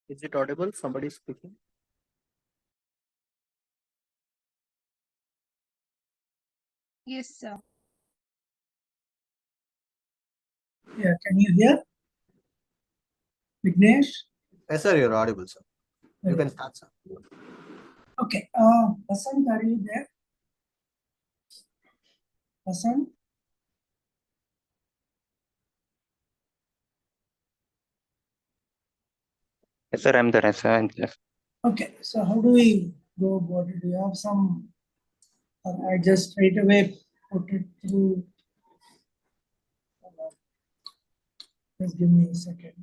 Is it audible? Somebody speaking? Yes, sir. Yeah, can you hear? Vignesh? Yes, sir, you're audible, sir. You Okay. can start, sir. Okay. Vasant, are you there? Vasant? Yes, sir, I'm there. Yes, sir, I'm there. Okay. So how do we go about it? Do you have some, or I just straight away put it through? Just give me a second.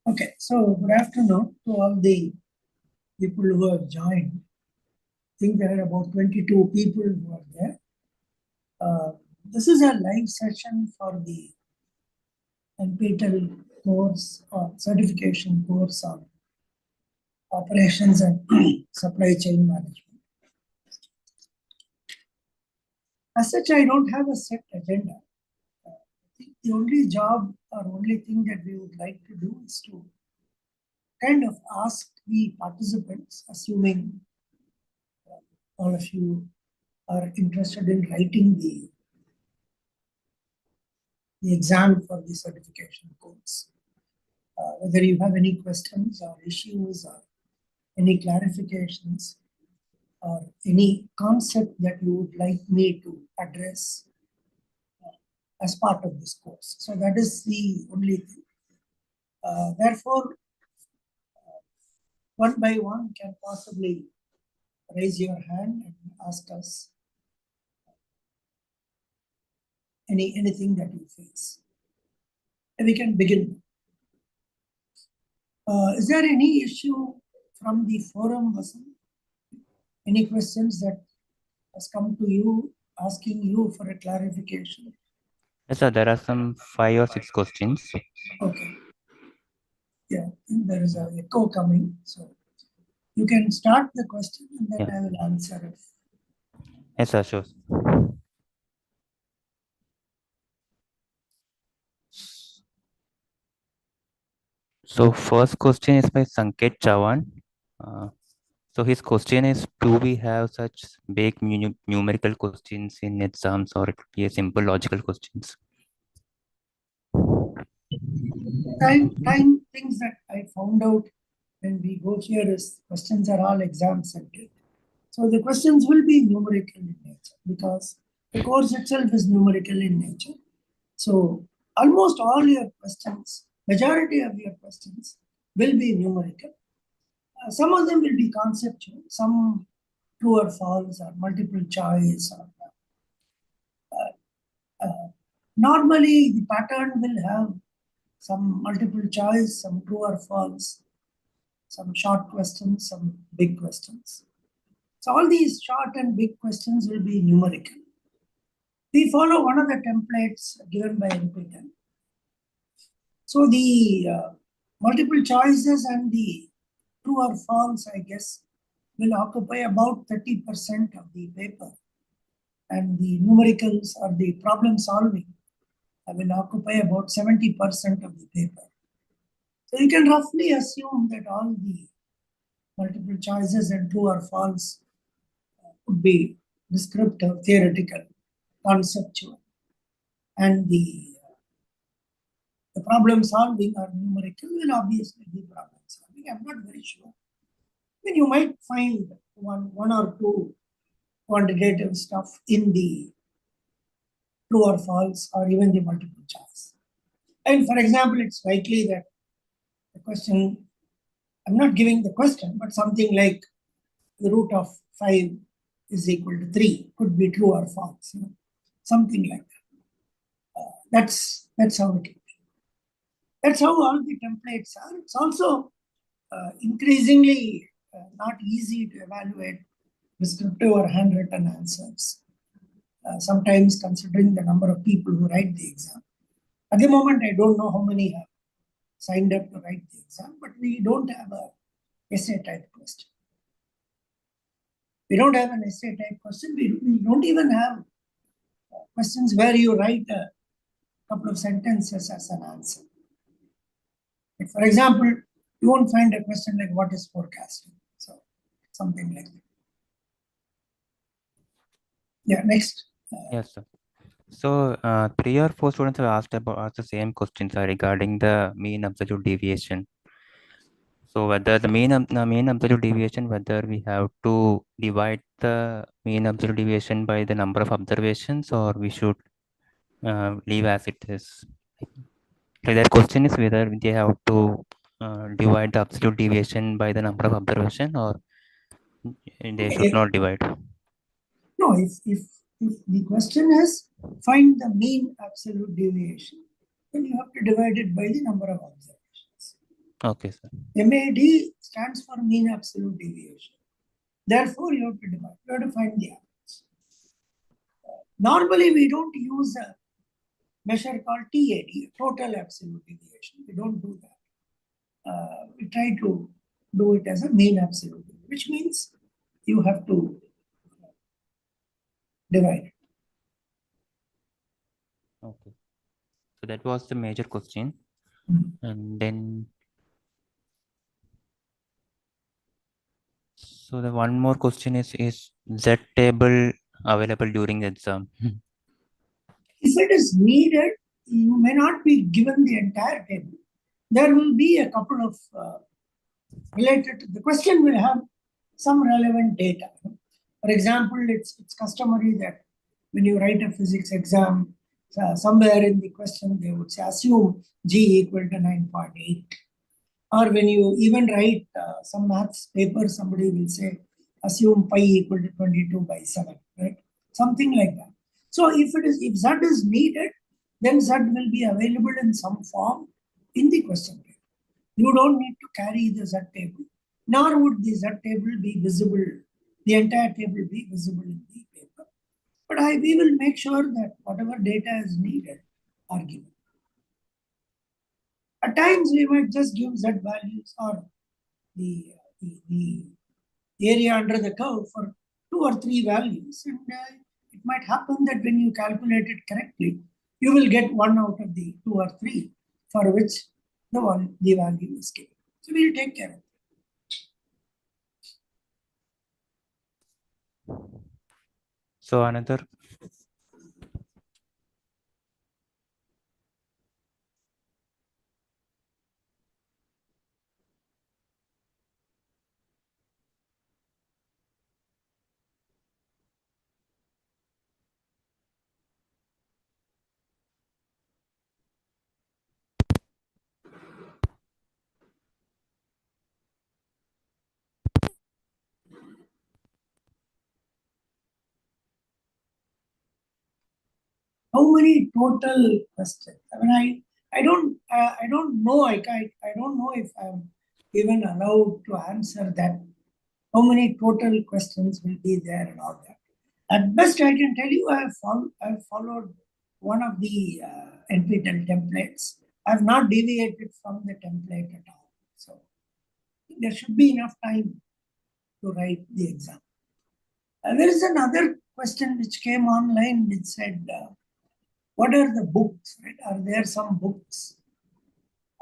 Okay. So good afternoon to all the people who have joined. I think there are about 22 people who are there. This is a live session for the NPTEL course or certification course on operations and supply chain management. As such, I don't have a set agenda. I think the only job or only thing that we would like to do is to kind of ask the participants, assuming all of you are interested in writing the exam for the certification course. Whether you have any questions or issues or any clarifications or any concept that you would like me to address as part of this course. So that is the only thing. Therefore, one by one can possibly raise your hand and ask us anything that you face. And we can begin. Is there any issue from the forum, Vasant? Any questions that has come to you, asking you for a clarification? Yes, sir, there are some 5 or 6 questions. Okay. Yeah, there is an echo coming. So you can start the question and then Yeah. I will answer it. Yes, sir, sure. So first question is by Sanket Chavan. So his question is, do we have such big numerical questions in exams, or it will be a simple logical questions? Time things that I found out when we go here is questions are all exam centered. So the questions will be numerical in nature because the course itself is numerical in nature. So almost all your questions, majority of your questions will be numerical. Some of them will be conceptual, some true or false or multiple choice. Or, normally the pattern will have some multiple choice, some true or false, some short questions, some big questions. So all these short and big questions will be numerical. We follow one of the templates given by NPTEL. So the multiple choices and the true or false, I guess, will occupy about 30% of the paper. And the numericals or the problem solving will occupy about 70% of the paper. So you can roughly assume that all the multiple choices and true or false would be descriptive, theoretical, conceptual. And the problem solving or numerical will obviously be problem solving. I'm not very sure. I mean, you might find one or two quantitative stuff in the true or false or even the multiple choice. And for example, it's likely that the question, I'm not giving the question, but something like the root of 5 is equal to 3 could be true or false, you know, something like that. That's how it is. That's how all the templates are. It's also increasingly not easy to evaluate descriptive or handwritten answers. Sometimes considering the number of people who write the exam. At the moment, I don't know how many have signed up to write the exam, but we don't have a essay type question. We don't have an essay type question. We don't even have questions where you write a couple of sentences as an answer. Like for example, you won't find a question like what is forecasting? So something like that. Yeah, next. Yes, sir. So 3 or 4 students have asked the same questions regarding the mean absolute deviation. So whether the mean absolute deviation, whether we have to divide the mean absolute deviation by the number of observations, or we should leave as it is. So their question is whether they have to divide the absolute deviation by the number of observation, or they should not divide. No, if the question is find the mean absolute deviation, then you have to divide it by the number of observations. Okay, sir. MAD stands for mean absolute deviation. Therefore, you have to divide. You have to find the average. Normally, we don't use a measure called TAD, total absolute deviation. We don't do that. We try to do it as a mean absolute, which means you have to divide it. Okay. So that was the major question. And then, so the one more question is Z table available during the exam? If it is needed, you may not be given the entire table. There will be a couple of related to the question will have some relevant data. For example, it's customary that when you write a physics exam, somewhere in the question they would say assume G equal to 9.8. Or when you even write some maths paper, somebody will say assume pi equal to 22/7, right? Something like that. So if Z is needed, then Z will be available in some form in the question paper. You don't need to carry the Z table, nor would the Z table be visible, the entire table be visible in the paper. But we will make sure that whatever data is needed are given. At times we might just give Z values or the area under the curve for 2 or 3 values, and it might happen that when you calculate it correctly, you will get 1 out of the 2 or 3 for which the value is given. So we'll take care of it. So another. How many total questions? I mean, I don't know. I don't know if I'm even allowed to answer that. How many total questions will be there and all that. At best, I can tell you I've followed one of the NPTEL templates. I've not deviated from the template at all. So there should be enough time to write the exam. There is another question which came online which said, what are the books? Right? Are there some books?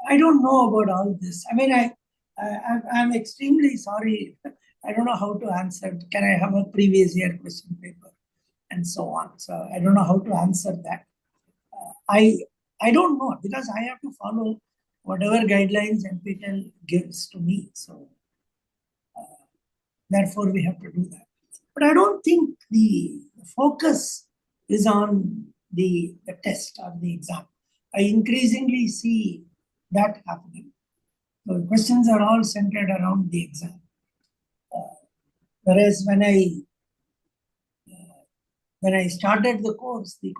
I don't know about all this. I mean, I'm extremely sorry. I don't know how to answer. Can I have a previous year question paper and so on? So I don't know how to answer that. I don't know because I have to follow whatever guidelines NPTEL gives to me. So therefore we have to do that. But I don't think the focus is on the test or the exam. I increasingly see that happening. So the questions are all centered around the exam. Whereas when I started the course, the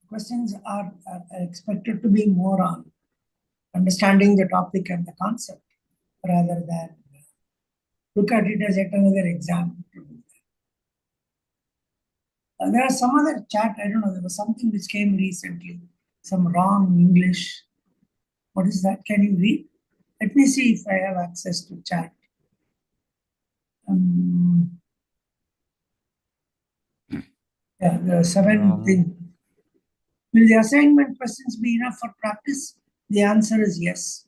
questions are expected to be more on understanding the topic and the concept rather than look at it as yet another exam to do that. There are some other chat, I don't know, there was something which came recently, some wrong English. What is that? Can you read? Let me see if I have access to chat. Yeah, the 7th thing. Will the assignment questions be enough for practice? The answer is yes.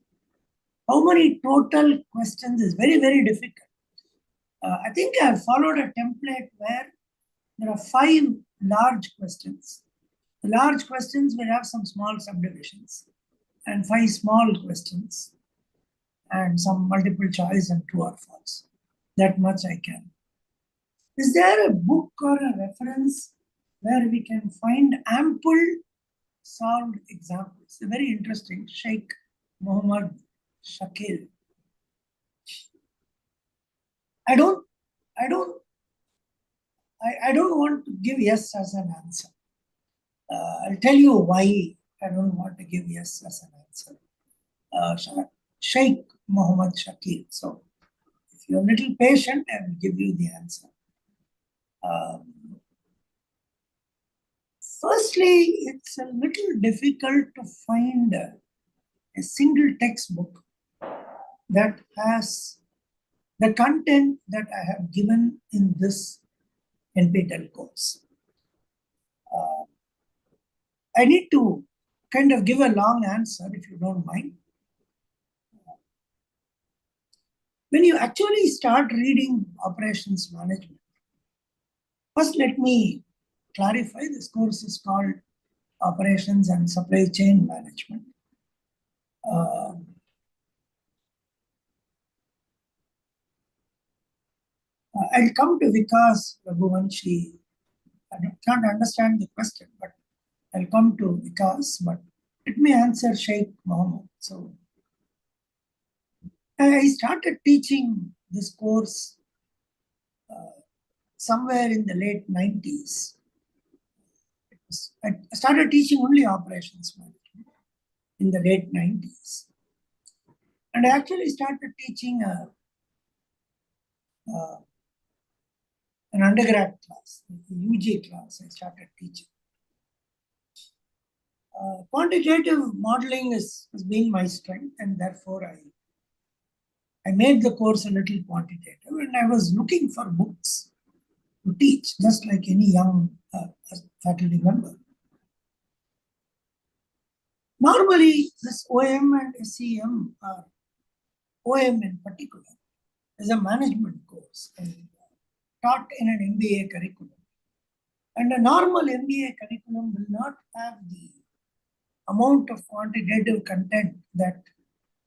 How many total questions is very, very difficult. I think I have followed a template where there are 5 large questions. The large questions will have some small subdivisions and 5 small questions and some multiple choice and true or false. That much I can. Is there a book or a reference where we can find ample solved examples? They're very interesting. Sheikh Muhammad Shakil. I don't want to give yes as an answer. I'll tell you why I don't want to give yes as an answer. Sheikh Muhammad Shakil. So if you're a little patient, I will give you the answer. Firstly, it's a little difficult to find a single textbook that has the content that I have given in this NPTEL course. I need to kind of give a long answer if you don't mind. When you actually start reading operations management, first let me clarify this course is called Operations and Supply Chain Management. I'll come to Vikas Raghuvanshi. I can't understand the question, but I'll come to Vikas, but let me answer Sheikh Mohammed. So I started teaching this course somewhere in the late 90s. I started teaching only operations management in the late 90s. And I actually started teaching an undergrad class, the UG class, I started teaching. Quantitative modeling has been my strength, and therefore I made the course a little quantitative, and I was looking for books to teach, just like any young faculty member. Normally, this OM and SEM, OM in particular, is a management course and taught in an MBA curriculum. And a normal MBA curriculum will not have the amount of quantitative content that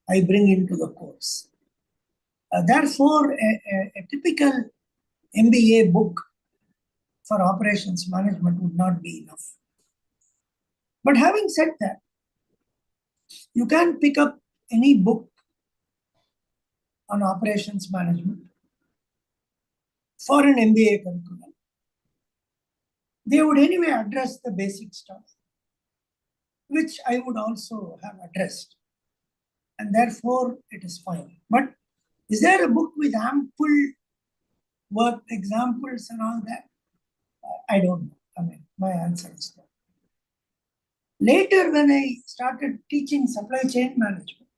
I bring into the course. Therefore, a typical MBA book for operations management would not be enough. But having said that, you can pick up any book on operations management for an MBA curriculum. They would anyway address the basic stuff, which I would also have addressed. And therefore, it is fine. But is there a book with ample work examples and all that? I don't know. I mean, my answer is no. Later, when I started teaching supply chain management,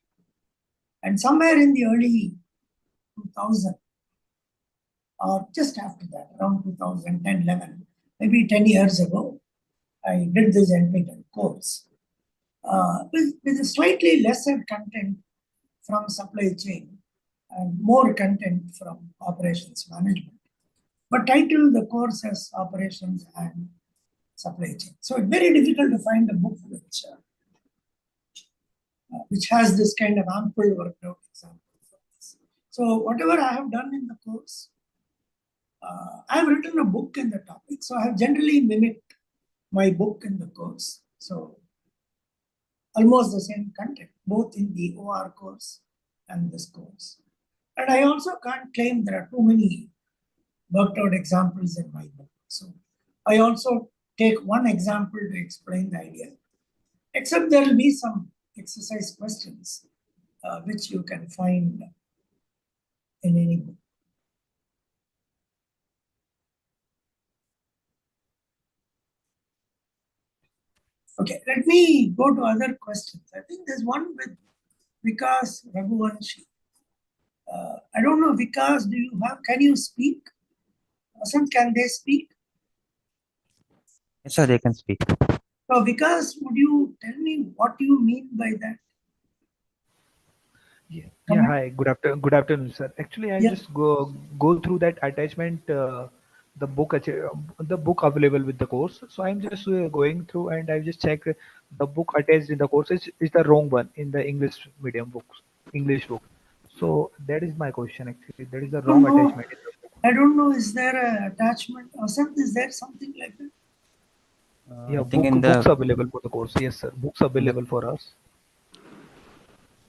and somewhere in the early 2000, or just after that, around 2010, 11, maybe 10 years ago, I did this NPTEL course with a slightly lesser content from supply chain and more content from operations management, but titled the course as Operations and Supply Chain. So it's very difficult to find a book which has this kind of ample worked out example. So whatever I have done in the course, I have written a book in the topic. So I have generally mimicked my book in the course. So almost the same content, both in the OR course and this course. And I also can't claim there are too many worked out examples in my book. So I also take one example to explain the idea, except there will be some exercise questions which you can find in any book. Okay, let me go to other questions. I think there's one with Vikas Raghuvanshi. I don't know, Vikas, can you speak? Vasant, can they speak? Yes, sir, they can speak. So Vikas, would you tell me what you mean by that? Yeah, Comment? hi. Good afternoon, sir. Actually, I Yeah. just go through that attachment, the book available with the course. So I'm just going through and I just check the book attached in the course is the wrong one in the English medium books, English book. So that is my question actually. That is the I don't wrong know. attachment in the book. I don't know. Is there an attachment or something? Is there something like that? Yeah, I think in books the available for the course. Yes, sir. Books in the available for us.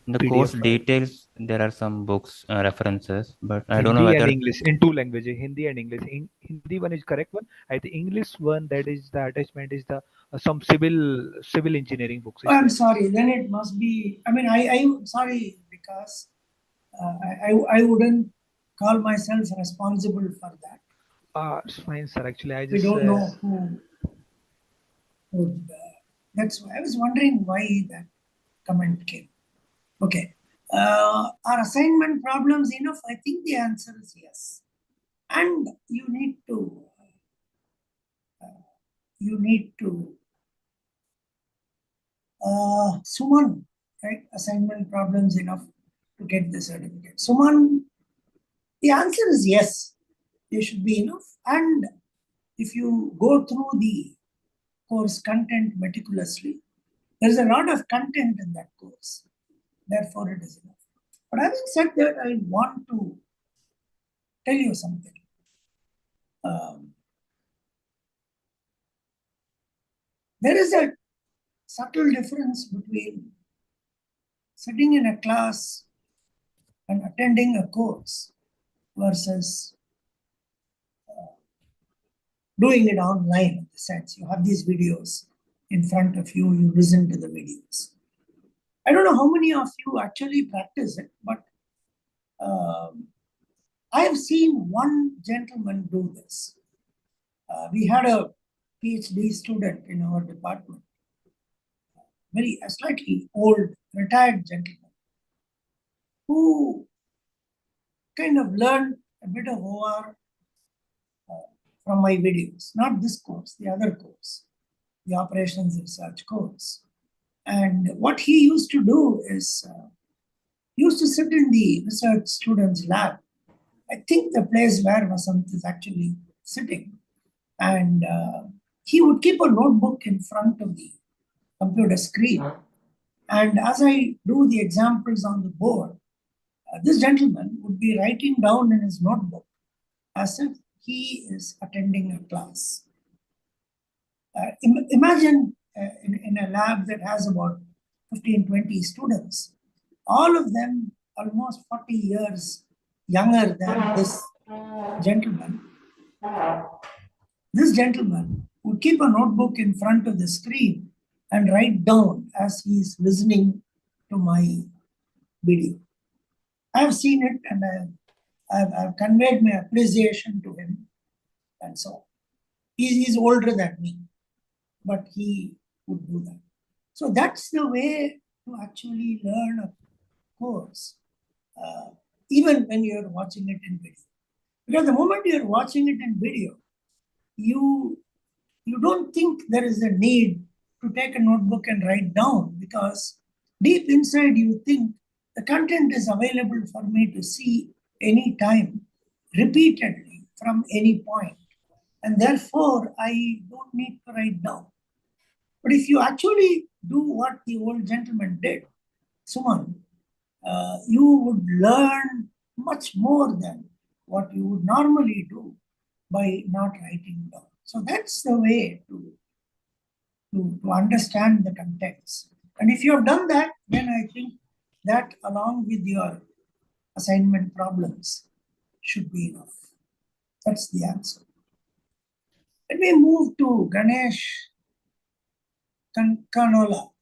in the course PDF file. details there are some books references, but I don't know Hindi and whether English in two languages, Hindi and English. In Hindi one is correct one. I think English one that is the attachment is the some civil engineering books Oh, is I'm there. sorry. Then it must be. I mean, I'm sorry because I wouldn't call myself responsible for that. It's fine, sir. Actually, I We just don't know who would. That's why I was wondering why that comment came. Okay. Are assignment problems enough? I think the answer is yes. And you need to Suman, right? Assignment problems enough to get the certificate. Suman, the answer is yes. They should be enough. And if you go through the course content meticulously, there's a lot of content in that course. Therefore, it is enough. But having said that, I want to tell you something. There is a subtle difference between sitting in a class and attending a course versus doing it online in the sense you have these videos in front of you, you listen to the videos. I don't know how many of you actually practice it, but I have seen one gentleman do this. We had a PhD student in our department, a slightly old, retired gentleman, who kind of learned a bit of OR from my videos, not this course, the other course, the operations research course. And what he used to do is used to sit in the research students' lab. I think the place where Vasant is actually sitting. And he would keep a notebook in front of the computer screen. And as I do the examples on the board, this gentleman would be writing down in his notebook as if he is attending a class. Imagine in a lab that has about 15, 20 students, all of them almost 40 years younger than this gentleman. This gentleman would keep a notebook in front of the screen and write down as he is listening to my video. I have seen it and I've conveyed my appreciation to him and so on. He's older than me, but he would do that. So that's the way to actually learn a course, even when you're watching it in video. Because the moment you're watching it in video, you don't think there is a need to take a notebook and write down, because deep inside you think the content is available for me to see anytime, repeatedly from any point, and therefore I don't need to write down. But if you actually do what the old gentleman did, Suman, you would learn much more than what you would normally do by not writing down. So that's the way to understand the context. And if you have done that, then I think that along with your assignment problems should be enough. That's the answer. Let me move to Ganesh Kanola.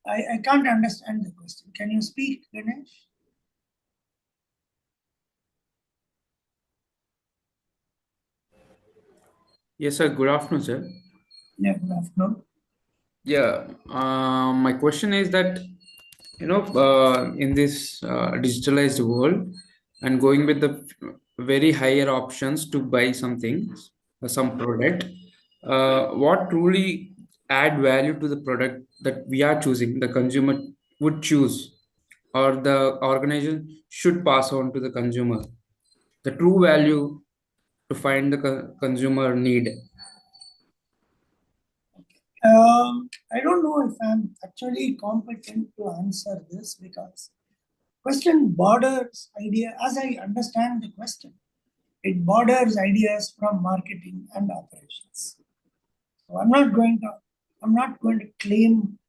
I can't understand the question. Can you speak, Ganesh? Yes, sir. Good afternoon, sir. Yeah, good afternoon. Yeah, my question is that, in this digitalized world and going with the very higher options to buy something, some product, what truly add value to the product that we are choosing, the consumer would choose, or the organization should pass on to the consumer. The true value to find the consumer need. I don't know if I'm actually competent to answer this because question borders idea, as I understand the question, it borders ideas from marketing and operations. So I'm not going to claim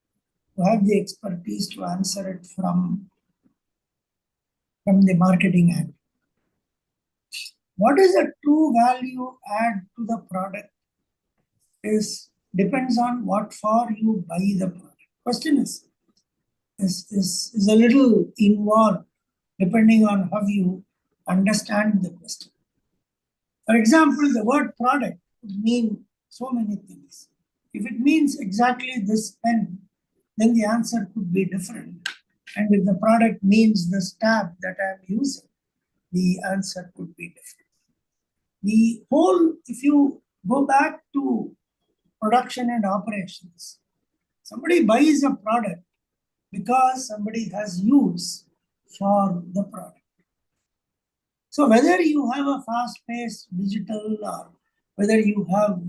to have the expertise to answer it from the marketing end. What is the true value add to the product depends on what for you buy the product. Question is a little involved depending on how you understand the question. For example, the word product could mean so many things. If it means exactly this pen, then the answer could be different. And if the product means this tab that I'm using, the answer could be different. The whole, if you go back to production and operations, somebody buys a product because somebody has use for the product. So whether you have a fast-paced digital or whether you have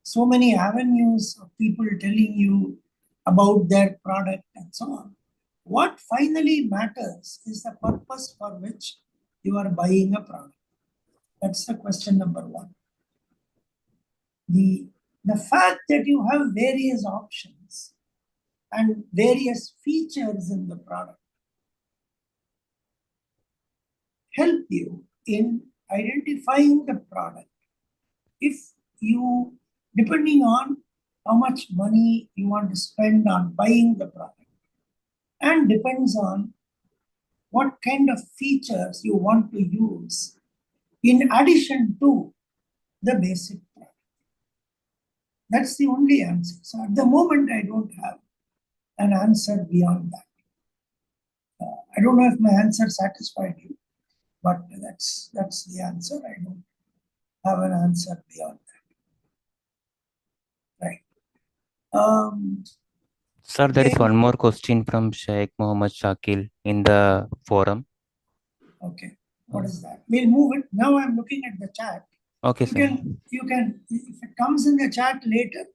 so many avenues of people telling you about their product and so on, what finally matters is the purpose for which you are buying a product. That's the question number one. The fact that you have various options and various features in the product help you in identifying the product. If you, depending on how much money you want to spend on buying the product, and depends on what kind of features you want to use in addition to the basic product. That's the only answer. So at the moment, I don't have an answer beyond that. I don't know if my answer satisfied you, but that's the answer. I don't have an answer beyond that. Right. Sir, there is Okay. one more question from Sheikh Mohammed Shakil in the forum. Okay. What is that? We'll move it. Now I'm looking at the chat. Okay, sir. You can, if it comes in the chat later,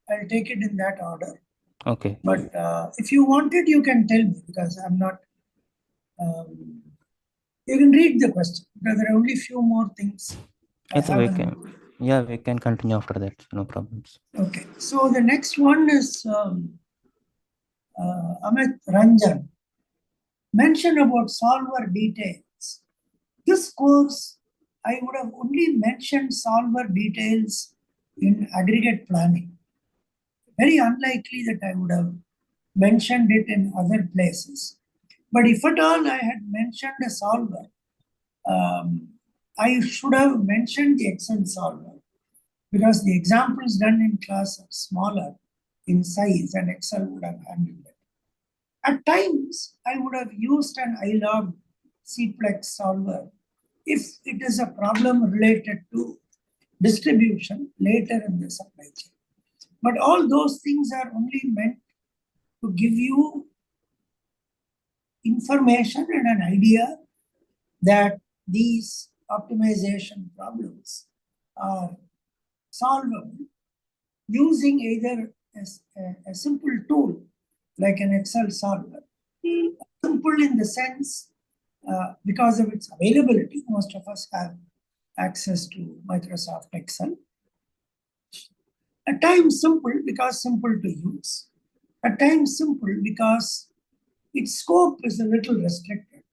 I'll take it in that order. Okay. But if you want it, you can tell me because I'm not. You can read the question because there are only few more things. Yes, we can. Yeah, we can continue after that. No problems. Okay. So the next one is Amit Ranjan. Mention about solver details. This course, I would have only mentioned solver details in aggregate planning. Very unlikely that I would have mentioned it in other places. But if at all I had mentioned a solver, I should have mentioned the Excel solver because the examples done in class are smaller in size and Excel would have handled it. At times, I would have used an iLog Cplex solver if it is a problem related to distribution later in the supply chain. But all those things are only meant to give you information and an idea that these optimization problems are solvable using either a simple tool like an Excel solver. Simple in the sense because of its availability, most of us have access to Microsoft Excel. At times simple because simple to use. At times simple because its scope is a little restricted.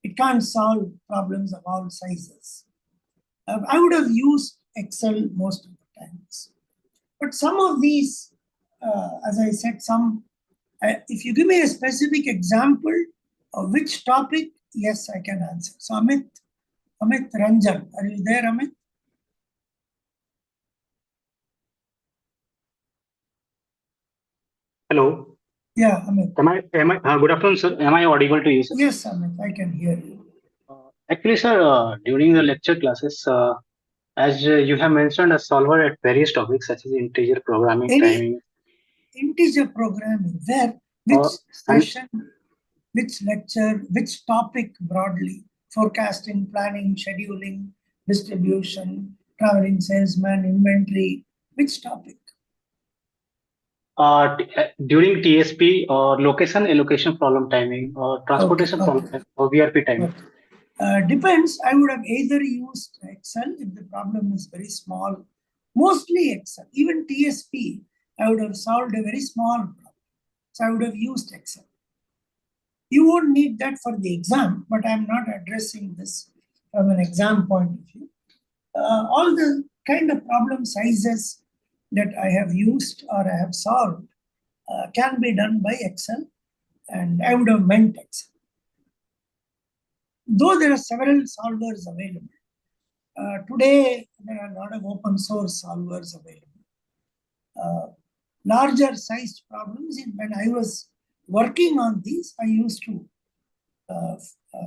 It can't solve problems of all sizes. I would have used Excel most of the times. But some of these, as I said, if you give me a specific example of which topic, yes, I can answer. So Amit Ranjan, are you there, Amit? Hello. Yeah, Amit. Good afternoon, sir. Am I audible to you, sir? Yes, Amit, I can hear you. Actually, sir, during the lecture classes, as you have mentioned a solver at various topics such as integer programming, timing. integer programming, where which session, which lecture, which topic broadly, forecasting, planning, scheduling, distribution, traveling salesman, inventory, which topic? During TSP or location allocation problem timing or transportation problem timing or VRP timing. Depends. I would have either used Excel if the problem is very small, mostly Excel. Even TSP, I would have solved a very small problem. So I would have used Excel. You won't need that for the exam, but I'm not addressing this from an exam point of view. All the kind of problem sizes that I have used or I have solved can be done by Excel, and I would have meant Excel. Though there are several solvers available, today there are a lot of open source solvers available. Larger sized problems, when I was working on these, I used to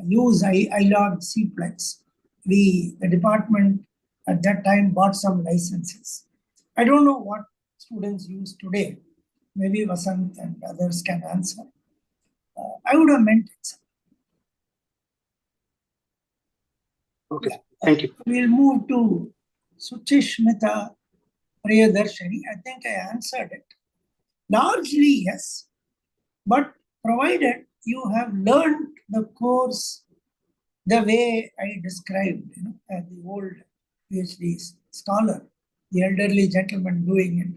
use iLog Cplex. The department at that time bought some licenses. I don't know what students use today. Maybe Vasant and others can answer. I would have meant it. Okay, thank you. We'll move to Suchishmita Priyadarshini. I think I answered it. Largely, yes. But provided you have learned the course the way I described, as the old PhD scholar, the elderly gentleman doing it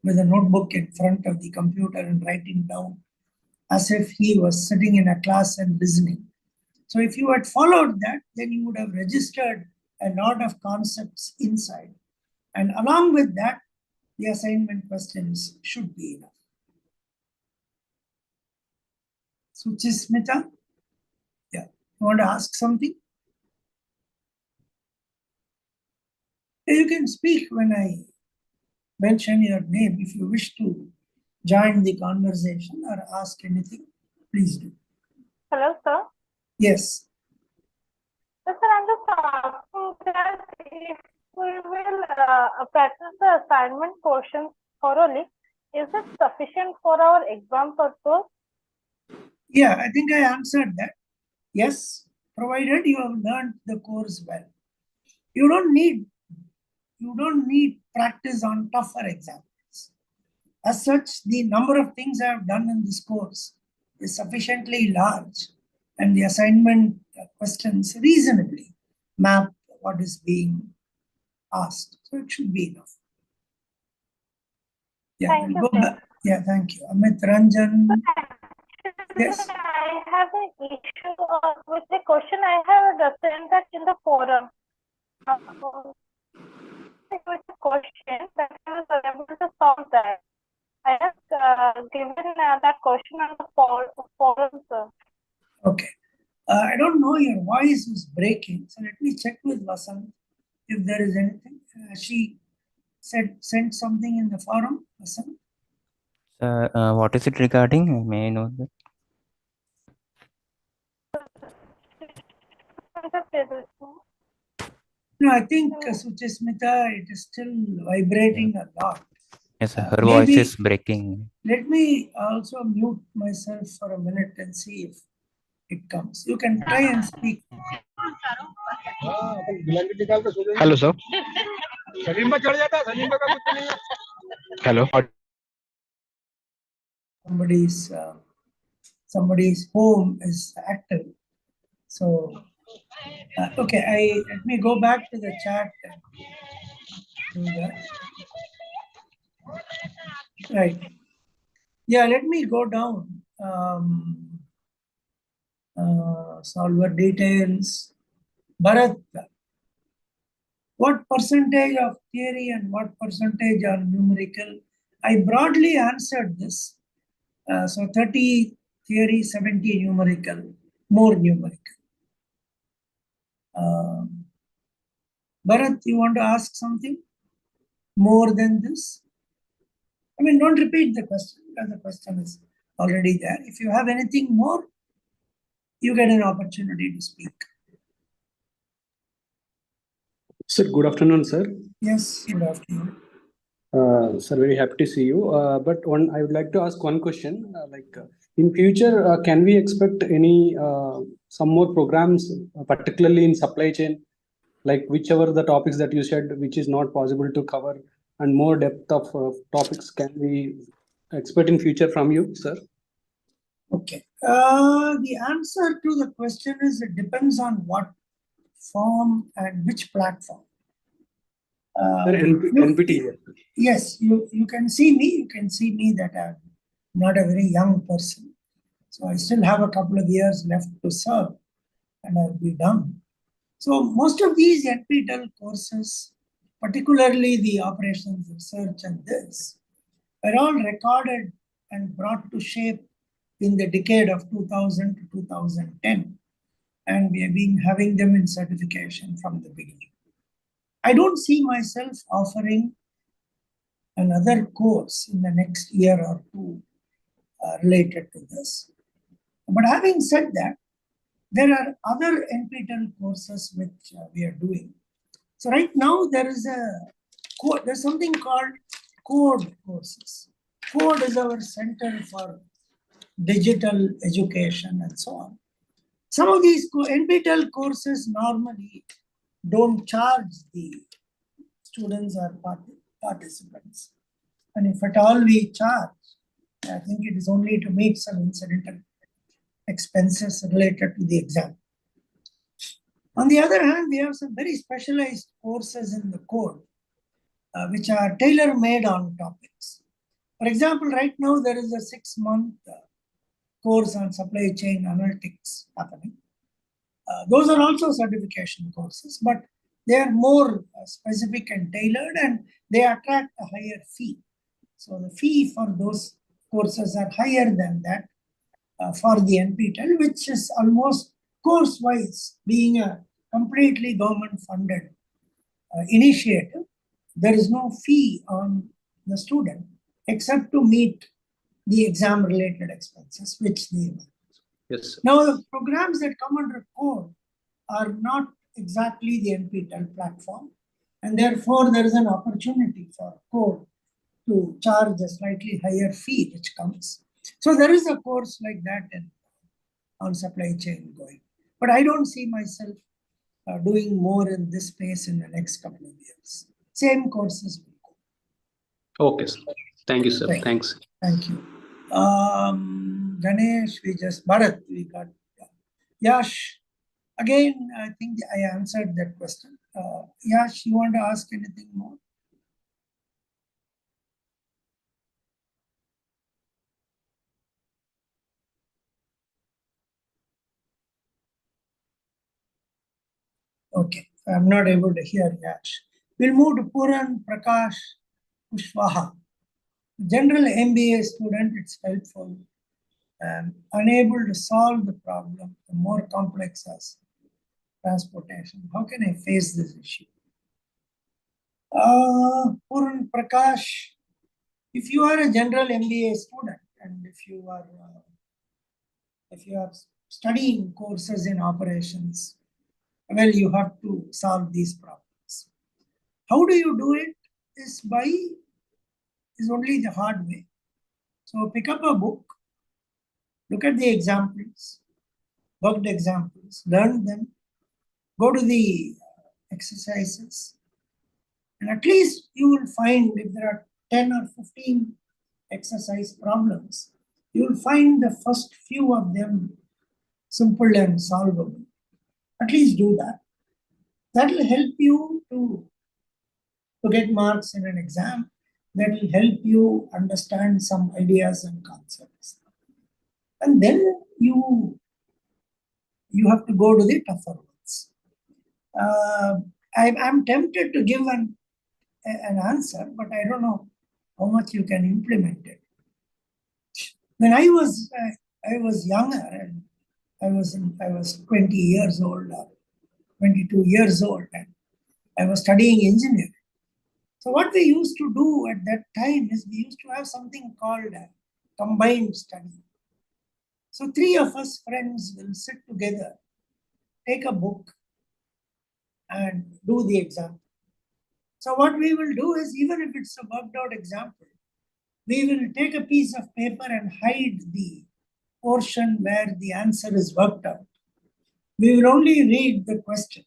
with a notebook in front of the computer and writing down as if he was sitting in a class and listening. So if you had followed that, then you would have registered a lot of concepts inside. And along with that, the assignment questions should be enough. Suchismita? Yeah. You want to ask something? You can speak when I mention your name. If you wish to join the conversation or ask anything, please do. Hello, sir. Yes. Sir, I'm just asking that if we will practice the assignment portion thoroughly, is it sufficient for our exam purpose? Yeah, I think I answered that. Yes, provided you have learned the course well. You don't need practice on tougher examples. As such, the number of things I have done in this course is sufficiently large, and the assignment questions reasonably map what is being asked. So it should be enough. Yeah, Thank you, go sir. back. Yeah, thank you. Amit Ranjan. Yes. I have an issue with the question I have sent that in the forum. With the question that I was unable to solve that. I have given that question on the forum, sir. Okay. I don't know, your voice is breaking. So let me check with Vasant if there is anything. She sent something in the forum, Vasant. What is it regarding? May I know that? No, I think Suchismita, it is still vibrating a lot. Yes, sir. Her voice is breaking. Let me also mute myself for a minute and see if it comes. You can try and speak. Hello, sir. Hello. Somebody's home is active. So, okay, let me go back to the chat and do that. Right. Yeah, let me go down. Solver details. Bharat, what percentage of theory and what percentage are numerical? I broadly answered this. So 30 theory, 70 numerical, more numerical. Bharat, you want to ask something more than this? I mean, don't repeat the question because the question is already there. If you have anything more, you get an opportunity to speak. Sir, good afternoon, sir. Yes, good afternoon. Sir, very happy to see you. But I would like to ask one question. In future, can we expect any some more programs, particularly in supply chain, like whichever the topics that you said, which is not possible to cover, and more depth of topics can we expect in future from you, sir? Okay. The answer to the question is it depends on what form and which platform. Sir, NPTEL. Yes, you can see me. You can see me that I'm not a very young person. So I still have a couple of years left to serve and I'll be done. So most of these NPTEL courses, particularly the operations research and this, are all recorded and brought to shape in the decade of 2000 to 2010. And we have been having them in certification from the beginning. I don't see myself offering another course in the next year or two related to this. But having said that, there are other NPTEL courses which we are doing. So right now there's something called code courses. Code is our center for digital education and so on. Some of these NPTEL courses normally don't charge the students or participants. And if at all we charge, I think it is only to meet some incidental expenses related to the exam. On the other hand, we have some very specialized courses in the code, which are tailor-made on topics. For example, right now there is a 6-month course on supply chain analytics happening. Those are also certification courses, but they are more specific and tailored, and they attract a higher fee. So the fee for those courses are higher than that for the NPTEL, which is almost course-wise, being a completely government-funded initiative. There is no fee on the student except to meet the exam-related expenses, which they manage. Yes. Now, the programs that come under code are not exactly the NPTEL platform, and therefore there is an opportunity for code to charge a slightly higher fee which comes. So there is a course like that on supply chain going. But I don't see myself doing more in this space in the next couple of years. Same courses will go. Okay, sir. Thank you, sir. Right. Thanks. Thank you. Ganesh, Bharat, we got Yash. Again, I think I answered that question. Yash, you want to ask anything more? Okay, I'm not able to hear Yash. We'll move to Puran Prakash Kushwaha. General MBA student, it's helpful. Unable to solve the problem, the more complex as transportation. How can I face this issue? Puran Prakash, if you are a general MBA student and if you are studying courses in operations, well, you have to solve these problems. How do you do it? Is only the hard way. So pick up a book, look at the examples, worked examples, learn them, go to the exercises, and at least you will find if there are 10 or 15 exercise problems, you will find the first few of them simple and solvable. At least do that. That will help you to get marks in an exam. That will help you understand some ideas and concepts. And then you have to go to the tougher ones. I'm tempted to give an answer, but I don't know how much you can implement it. When I was younger, and I was 20 years old or 22 years old, and I was studying engineering. So what we used to do at that time is we used to have something called a combined study. So 3 of us friends will sit together, take a book, and do the exam. So what we will do is, even if it's a worked out example, we will take a piece of paper and hide the portion where the answer is worked out. We will only read the question.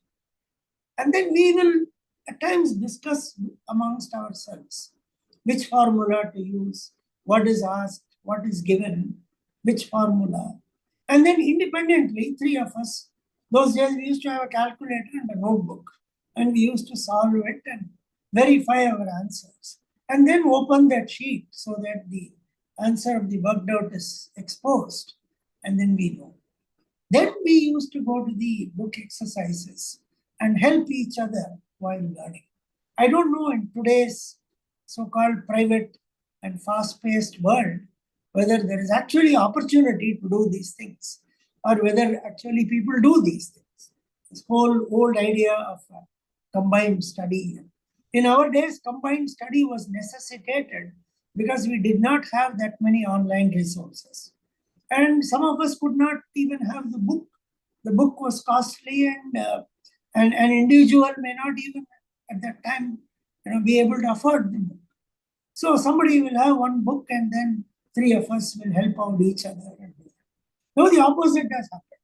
And then we will at times discuss amongst ourselves which formula to use, what is asked, what is given, which formula. And then independently, three of us, those days we used to have a calculator and a notebook, and we used to solve it and verify our answers. And then open that sheet so that the answer of the worked out is exposed, and then we know. Then we used to go to the book exercises and help each other while learning. I don't know in today's so-called private and fast-paced world whether there is actually opportunity to do these things, or whether actually people do these things. This whole old idea of combined study. In our days, combined study was necessitated because we did not have that many online resources. And some of us could not even have the book. The book was costly, and an individual may not even at that time be able to afford the book. So somebody will have one book, and then three of us will help out each other. Now the opposite has happened.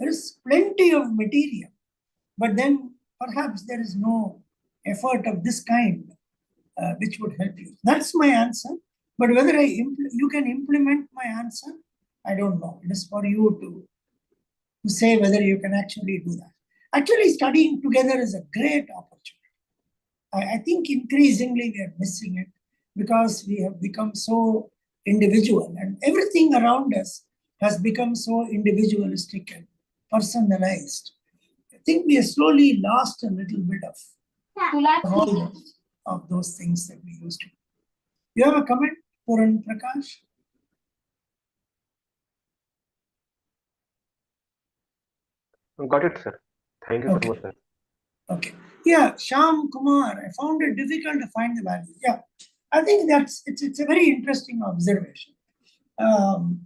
There is plenty of material, but then perhaps there is no effort of this kind which would help you. That's my answer. But whether you can implement my answer, I don't know. It is for you to say whether you can actually do that. Actually, studying together is a great opportunity. I think increasingly we are missing it because we have become so individual, and everything around us has become so individualistic and personalized. I think we have slowly lost a little bit of those things that we used to. You have a comment, Puran Prakash? Got it, sir. Thank you so much, sir. Okay. Yeah, Shyam Kumar, I found it difficult to find the value. Yeah, I think it's a very interesting observation.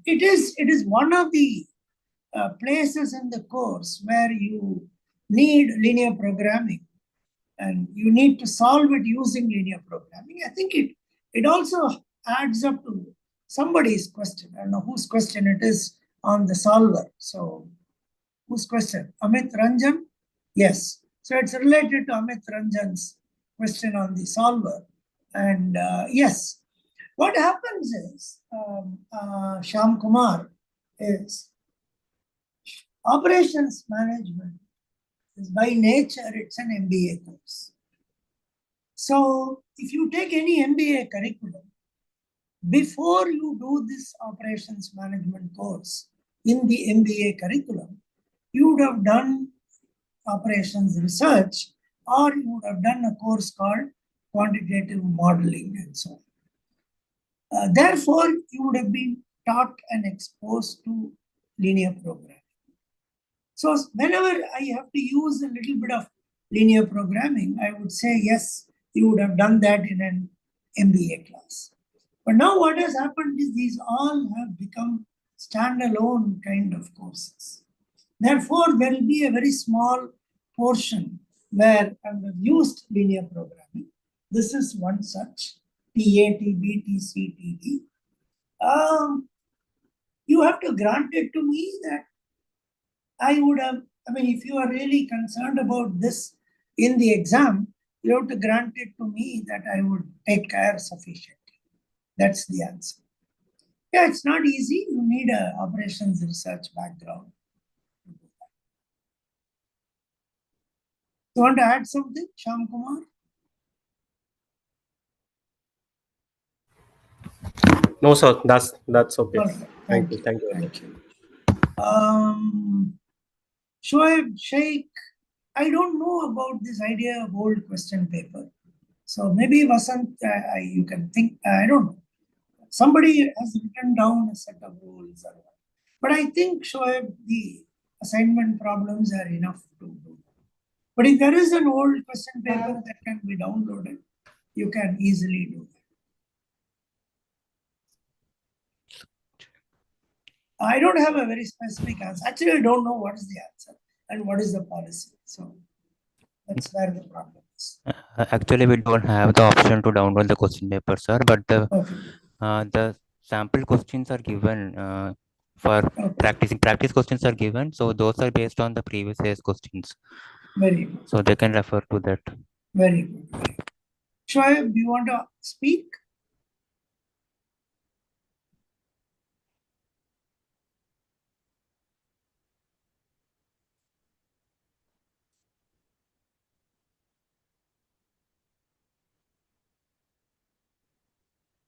It is one of the places in the course where you need linear programming, and you need to solve it using linear programming. I think it also adds up to somebody's question. I don't know whose question it is on the solver. So whose question? Amit Ranjan? Yes. So it's related to Amit Ranjan's question on the solver. And yes, what happens is, Shyam Kumar, is operations management is by nature, it's an MBA course. So if you take any MBA curriculum, before you do this operations management course in the MBA curriculum, you would have done operations research, or you would have done a course called quantitative modeling and so on. Therefore, you would have been taught and exposed to linear programming. So whenever I have to use a little bit of linear programming, I would say, yes, you would have done that in an MBA class. But now what has happened is these all have become standalone kind of courses. Therefore, there will be a very small portion where I have used linear programming. This is one such, TAT, BTC, TD. You have to grant it to me that I would have, if you are really concerned about this in the exam, you have to grant it to me that I would take care sufficiently. That's the answer. Yeah, it's not easy. You need an operations research background. You want to add something, Shyam Kumar? No, sir. That's okay. Right. Thank you. Thank you. Thank you. Shoaib Sheikh, I don't know about this idea of old question paper. So maybe Vasant, you can think, I don't know. Somebody has written down a set of rules. But I think, Shoaib, the assignment problems are enough to do. But if there is an old question paper that can be downloaded, you can easily do that. I don't have a very specific answer. Actually, I don't know what is the answer and what is the policy. So that's where the problem is. questions. Actually, we don't have the option to download the question paper, sir, but Okay. the sample questions are given for practicing. Practice questions are given, so those are based on the previous year's questions. Very good. So they can refer to that. Very good. Very good. Shoaib, do you want to speak?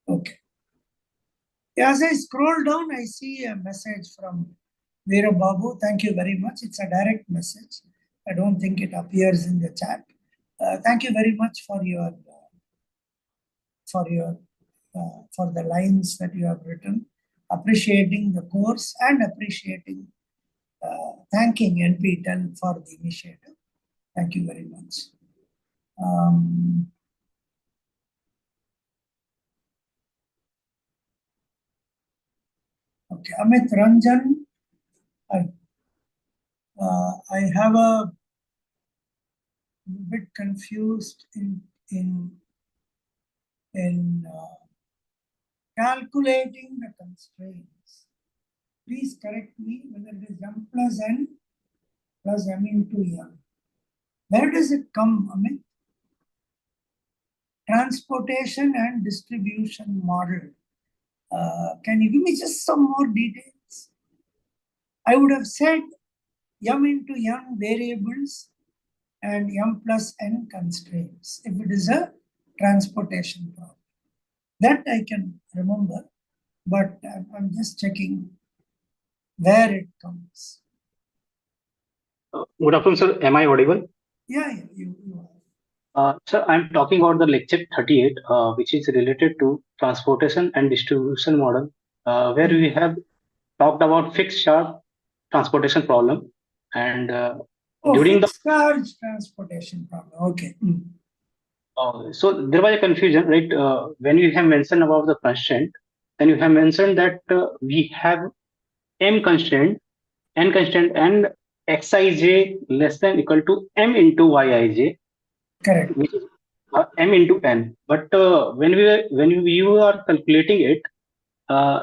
Okay. As I scroll down, I see a message from Veera Babu. Thank you very much. It's a direct message. I don't think it appears in the chat. Thank you very much for the lines that you have written, appreciating the course and appreciating, thanking NPTEL for the initiative. Thank you very much. Okay, Amit Ranjan, I have a bit confused in calculating the constraints. Please correct me whether it is m plus n plus m into n. Where does it come, Amit? Transportation and distribution model. Can you give me just some more details? I would have said m into n variables and m plus n constraints if it is a transportation problem. That I can remember, but I'm just checking where it comes. Good afternoon, sir. Am I audible? Yeah, you are. Sir, I'm talking about the lecture 38, which is related to transportation and distribution model, where we have talked about fixed charge transportation problem. And during fixed charge transportation problem. Okay. So there was a confusion, right? When you have mentioned about the constraint, then you have mentioned that we have m constraint, n constraint, and xij less than equal to m into yij. Correct. Which is m into n. But when you are calculating it,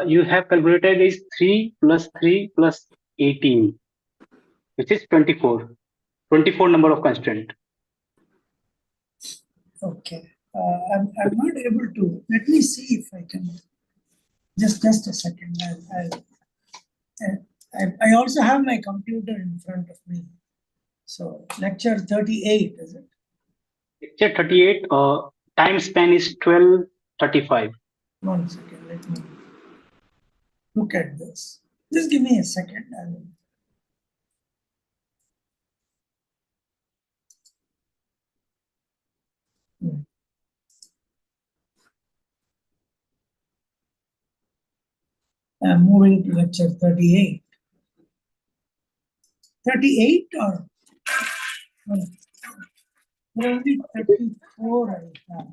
you have calculated is 3 plus 3 plus 18, which is 24. 24 number of constraint. Okay. I'm not able to. Let me see if I can. Just a second. I also have my computer in front of me. So lecture 38, is it? Lecture 38, time span is 12:35. 1 second, let me look at this. Just give me a second. I'm moving to lecture 38. 38 or only 34 I have.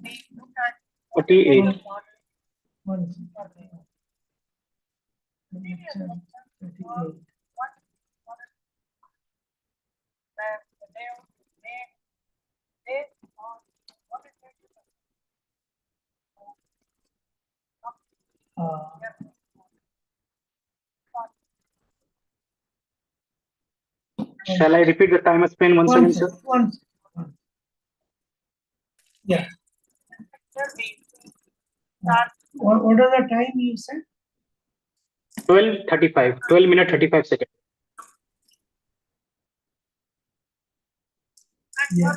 48. One second. Lecture 38. Shall I repeat the time span once again, sir? Yeah. What are the time you said? 12:35. 12 minutes 35 seconds. Yeah.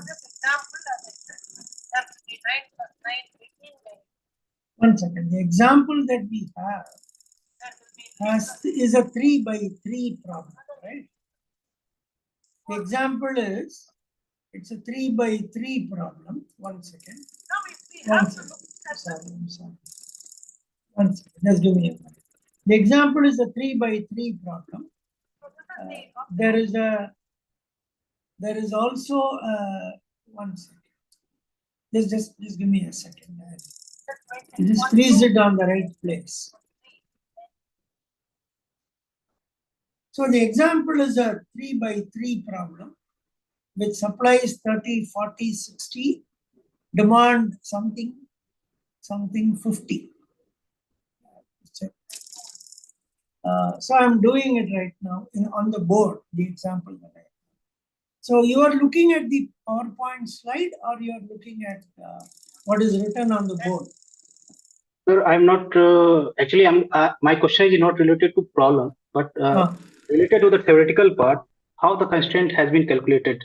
1 second. The example that we have is a 3 by 3 problem, right? The example is, it's a 3 by 3 problem. 1 second. 1 second. I'm sorry. 1 second. Just give me a minute. The example is a 3 by 3 problem. There is also 1 second. Just give me a second. Just freeze it on the right place. So the example is a 3 by 3 problem which supplies 30, 40, 60 demand something 50. So I'm doing it right now on the board, the example that I have. So you are looking at the PowerPoint slide, or you are looking at what is written on the board? Sir, I'm not actually. My question is not related to problem, but related to the theoretical part. How the constraint has been calculated?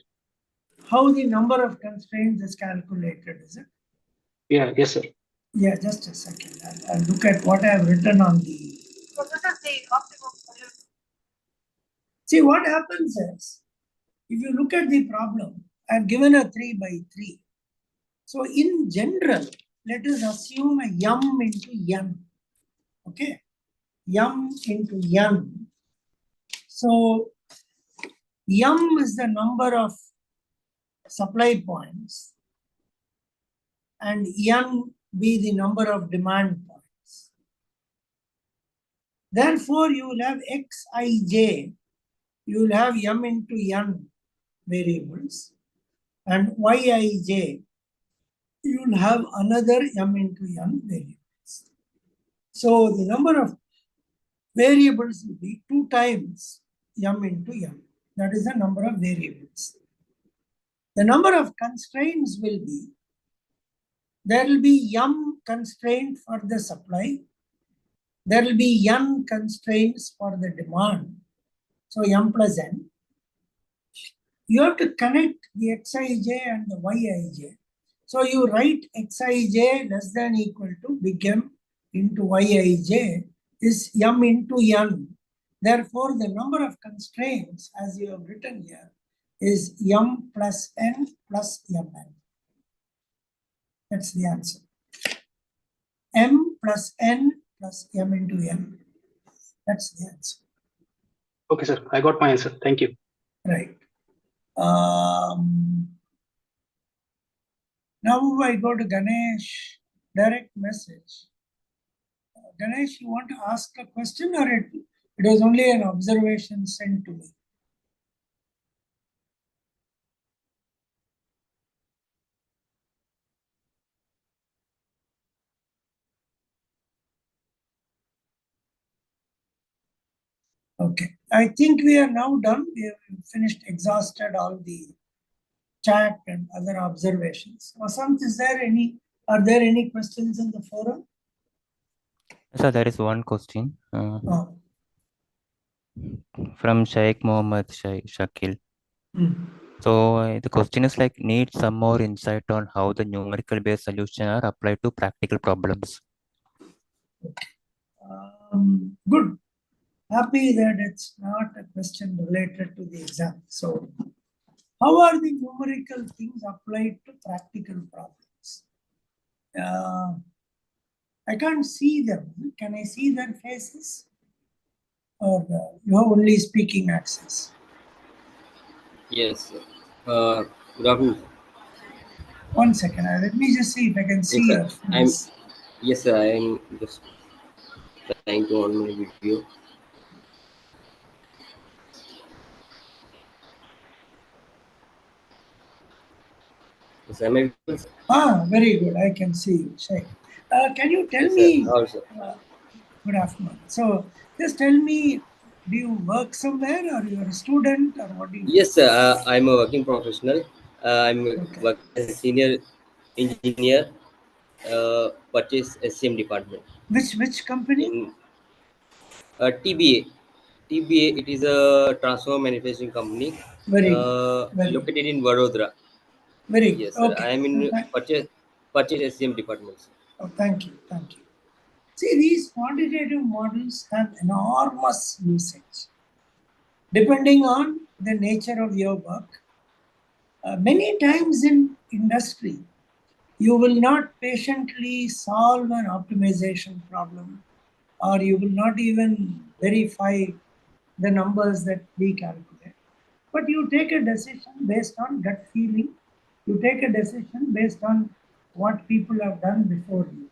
How the number of constraints is calculated, is it? Yeah. Yes, sir. Yeah, just a second. I'll look at what I have written on the. So this is the optimum solution. See, what happens is, if you look at the problem, I've given a 3 by 3. So in general, let us assume a m into n. Okay, m into n. So m is the number of supply points, and n be the number of demand points. Therefore, you will have xij, you will have m into n variables, and yij, you will have another m into n variables. So the number of variables will be 2 times m into n. That is the number of variables. The number of constraints will be, there will be m constraint for the supply, there will be n constraints for the demand, so m plus n. You have to connect the xij and the yij. So you write xij less than equal to big M into yij is m into n. Therefore, the number of constraints, as you have written here, is m plus n plus mn. That's the answer. M plus n plus m into n. That's the answer. Okay, sir. I got my answer. Thank you. Right. Now I go to Ganesh, direct message. Ganesh, you want to ask a question, or it was only an observation sent to me? Okay, I think we are now done. We have finished, exhausted all the chat and other observations. Vasant, are there any questions in the forum? So there is one question Oh. from Sheikh Mohammed Shakil. So the question is like, need some more insight on how the numerical based solutions are applied to practical problems. Good. Happy that it's not a question related to the exam. So, how are the numerical things applied to practical problems? I can't see them. Can I see their faces? Or you have only speaking access? Yes. Good afternoon. 1 second. Let me just see if I can see your face. Yes, sir. I am just trying to on my video. Yes, am I visible, sir? Very good. I can see you. Can you tell Yes, me? sir. How, sir? Good afternoon. So, just tell me, do you work somewhere, or you're a student, or what do you? Yes, sir. I'm a working professional. I'm working as a senior engineer, purchase SCM department. Which company? In TBA. TBA, it is a transformer manufacturing company. Very good. Located in Vadodara. Very good. Yes, sir. Okay. I am in purchase SCM department, sir. Oh, thank you. Thank you. See, these quantitative models have enormous usage. Depending on the nature of your work, many times in industry, you will not patiently solve an optimization problem, or you will not even verify the numbers that we calculate. But you take a decision based on gut feeling. You take a decision based on what people have done before you.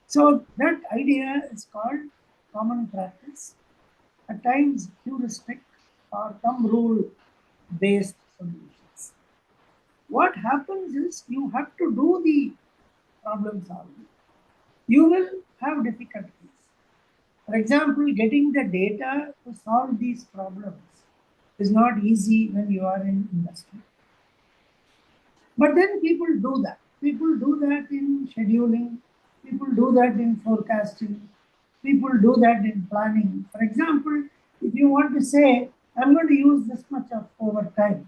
So that idea is called common practice, at times heuristic or thumb rule based solutions. what happens is you have to do the problem solving. You will have difficulties. For example, getting the data to solve these problems is not easy when you are in industry. But then people do that. People do that in scheduling. People do that in forecasting. People do that in planning. For example, if you want to say, I'm going to use this much of overtime,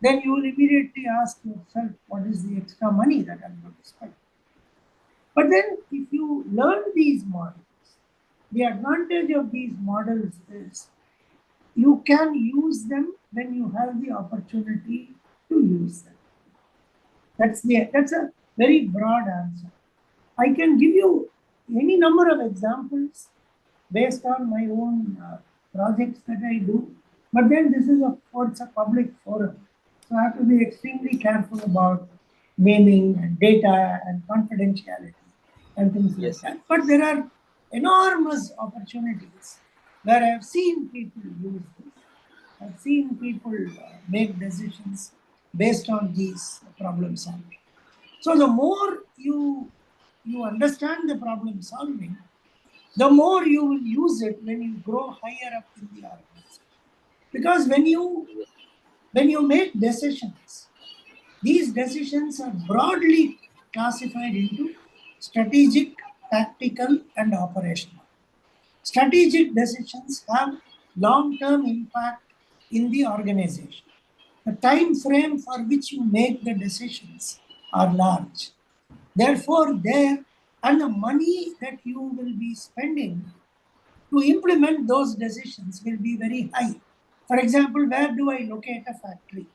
then you will immediately ask yourself, what is the extra money that I'm going to spend? But then if you learn these models, the advantage of these models is you can use them when you have the opportunity to use them. That's a very broad answer. I can give you any number of examples based on my own projects that I do, but then this is of course a public forum, so I have to be extremely careful about naming and data and confidentiality and things like that. But there are enormous opportunities where I've seen people use this. I've seen people make decisions based on these problem solving. So the more you understand the problem solving, the more you will use it when you grow higher up in the organization. Because when you make decisions, these decisions are broadly classified into strategic, tactical, and operational. Strategic decisions have long-term impact in the organization. The time frame for which you make the decisions are large. Therefore, there and the money that you will be spending to implement those decisions will be very high. For example, where do I locate a factory?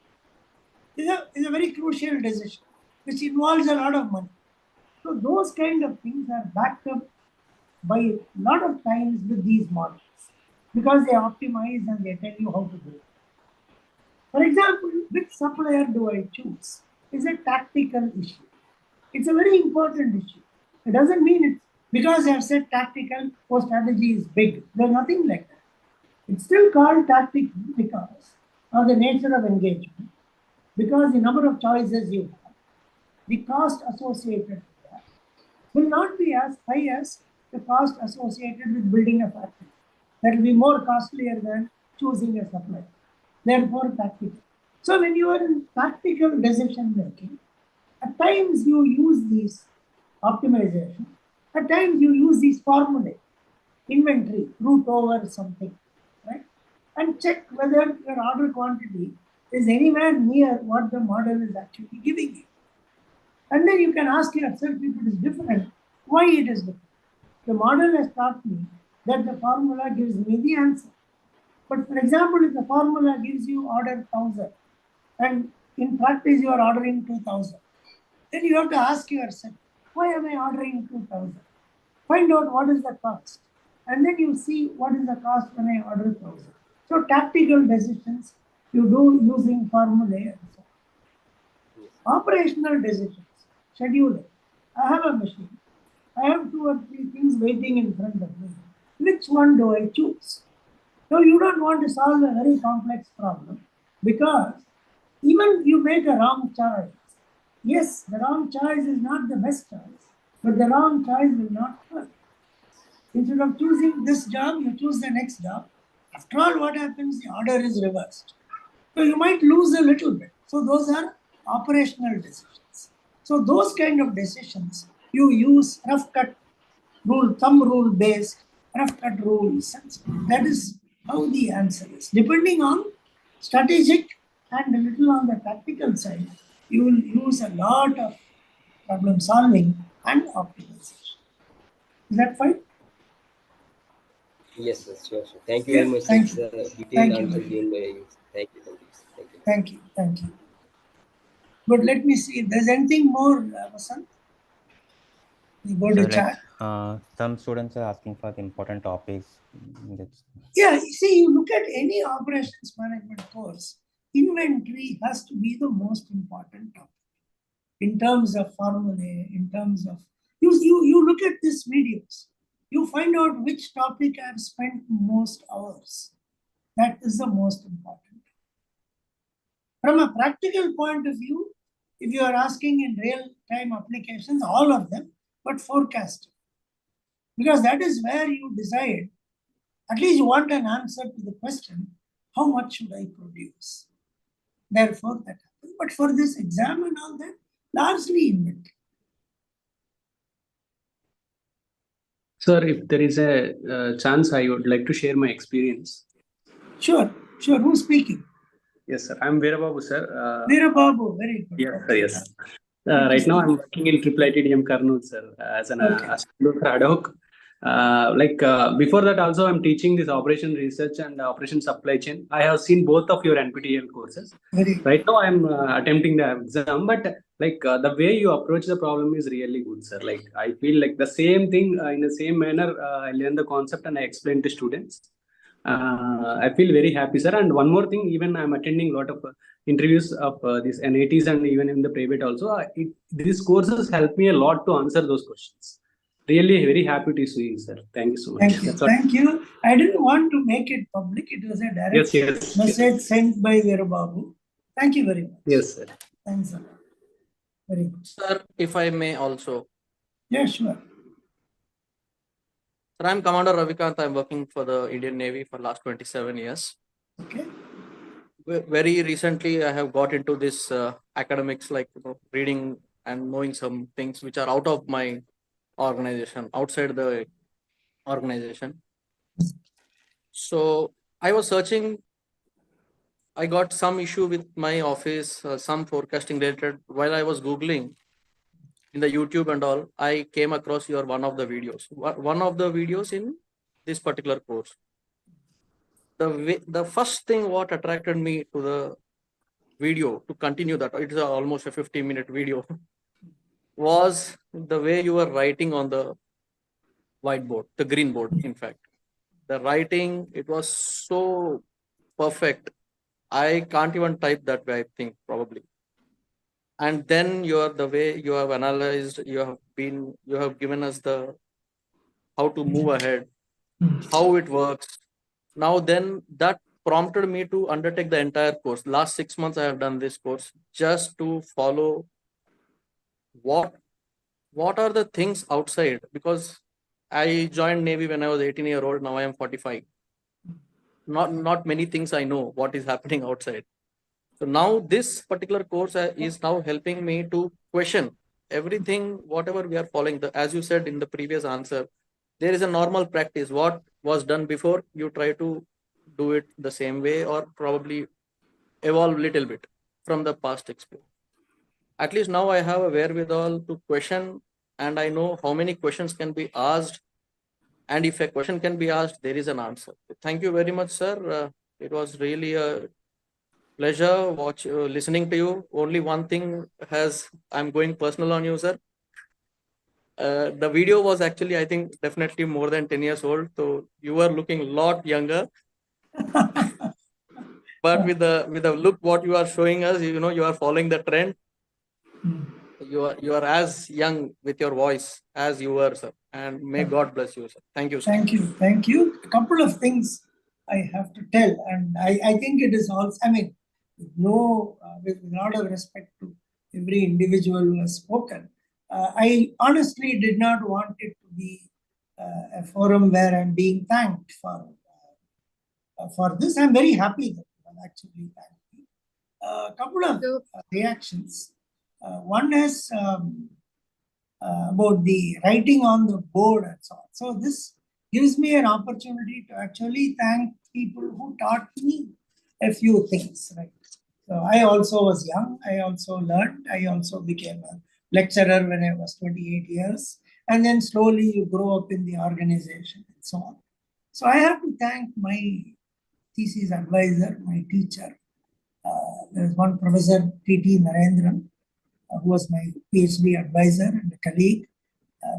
Is a very crucial decision, which involves a lot of money. So those kind of things are backed up by a lot of times with these models because they optimize and they tell you how to do it. For example, which supplier do I choose is a tactical issue. It's a very important issue. It doesn't mean it's because I have said tactical or strategy is big. There's nothing like that. It's still called tactical because of the nature of engagement, because the number of choices you have, the cost associated with that will not be as high as the cost associated with building a factory. That will be more costlier than choosing a supplier. Therefore, tactical. So when you are in tactical decision making, at times you use these optimization, at times you use these formulae, inventory, root over something, right? And check whether your order quantity is anywhere near what the model is actually giving you. And then you can ask yourself if it is different, why it is different. The model has taught me that the formula gives me the answer. But for example, if the formula gives you order 1,000 and in practice you are ordering 2,000, then you have to ask yourself, why am I ordering 2,000? Find out what is the cost. And then you see what is the cost when I order 1,000. So tactical decisions you do using formulae and so on. Operational decisions, scheduling. I have a machine. I have 2 or 3 things waiting in front of me. Which one do I choose? So you don't want to solve a very complex problem because even you make a wrong choice. Yes, the wrong choice is not the best choice, but the wrong choice will not hurt. Instead of choosing this job, you choose the next job. After all, what happens? The order is reversed. So you might lose a little bit. So those are operational decisions. So those kind of decisions, you use rough cut rule, thumb rule based, rough cut rules. That is how the answer is. Depending on strategic and a little on the tactical side, you will use a lot of problem solving and optimization. Is that fine? Yes, sir, sure. Thank you very much. Thank It's you. a detailed Thank you answer very given by you. Thank you. Thank you. Thank you. Thank you. But let me see if there's anything more, Vasant. You go So to chat. some students are asking for the important topics. Yeah, you see, you look at any operations management course, inventory has to be the most important topic in terms of formulae, in terms of, you look at these videos, you find out which topic I've spent most hours. That is the most important. From a practical point of view, if you are asking in real-time applications, all of them, but forecasting. Because that is where you decide, at least you want an answer to the question, how much should I produce? Therefore, that happens. But for this exam and all that, largely inventory. Sir, if there is a chance, I would like to share my experience. Sure, sure. Who's speaking? Yes, sir. I'm Veerababu, sir. Veerababu, very good. Yes, sir. Yes. Good to Right now, see I'm you. working in IIITM Karnool, sir, as an Okay. assistant ad hoc. Before that, also I'm teaching this operation research and operation supply chain. I have seen both of your NPTEL courses. Very Right now, I'm attempting the exam, but the way you approach the problem is really good, sir. Like I feel like the same thing in the same manner. I learn the concept and I explain to students. I feel very happy, sir. And one more thing, even I'm attending a lot of interviews of these NATs and even in the private also. These courses help me a lot to answer those questions. Really very happy to see you, sir. Thank you so much. Thank you. That's all. Thank you. I didn't want to make it public. It was a direct Yes. message sent by Veerababu. Thank you very much. Yes, sir. Thanks a lot. Very good. Sir, if I may also. Yeah, sure. Sir, I'm Commander Ravikant. I'm working for the Indian Navy for last 27 years. Okay. Very recently, I have got into this academics, like reading and knowing some things which are out of my organization, outside the organization. So I was searching. I got some issue with my office, some forecasting related. While I was Googling in the YouTube and all, I came across your one of the videos. One of the videos in this particular course. The first thing what attracted me to the video to continue that, it is almost a 50-minute video, was the way you were writing on the whiteboard, the green board. In fact, the writing, it was so perfect. I can't even type that way, I think, probably. And then the way you have analyzed, you have given us the how to move ahead, how it works. Now then that prompted me to undertake the entire course. Last 6 months I have done this course just to follow what are the things outside, because I joined Navy when I was 18-year-old. Now I am 45. Not many things I know what is happening outside. So now this particular course is now helping me to question everything, whatever we are following. As you said in the previous answer, there is a normal practice. What was done before, you try to do it the same way or probably evolve a little bit from the past experience. At least now I have a wherewithal to question, and I know how many questions can be asked. And if a question can be asked, there is an answer. Thank you very much, sir. It was really a pleasure listening to you. Only one thing I'm going personal on you, sir. The video was actually, I think, definitely more than 10 years old. So you were looking a lot younger. But with the look what you are showing us, you are following the trend. You are as young with your voice as you were, sir. And may God bless you, sir. Thank you, sir. Thank you. A couple of things I have to tell, and I think it is also, with a lot of respect to every individual who has spoken, I honestly did not want it to be a forum where I'm being thanked for this. I'm very happy that you have actually thanked me. A couple of reactions. One is about the writing on the board and so on. So this gives me an opportunity to actually thank people who taught me a few things, right? So I also was young. I also learned. I also became a lecturer when I was 28 years. And then slowly you grow up in the organization and so on. So I have to thank my thesis advisor, my teacher. There is one professor, T.T. Narendran, who was my PhD advisor and a colleague.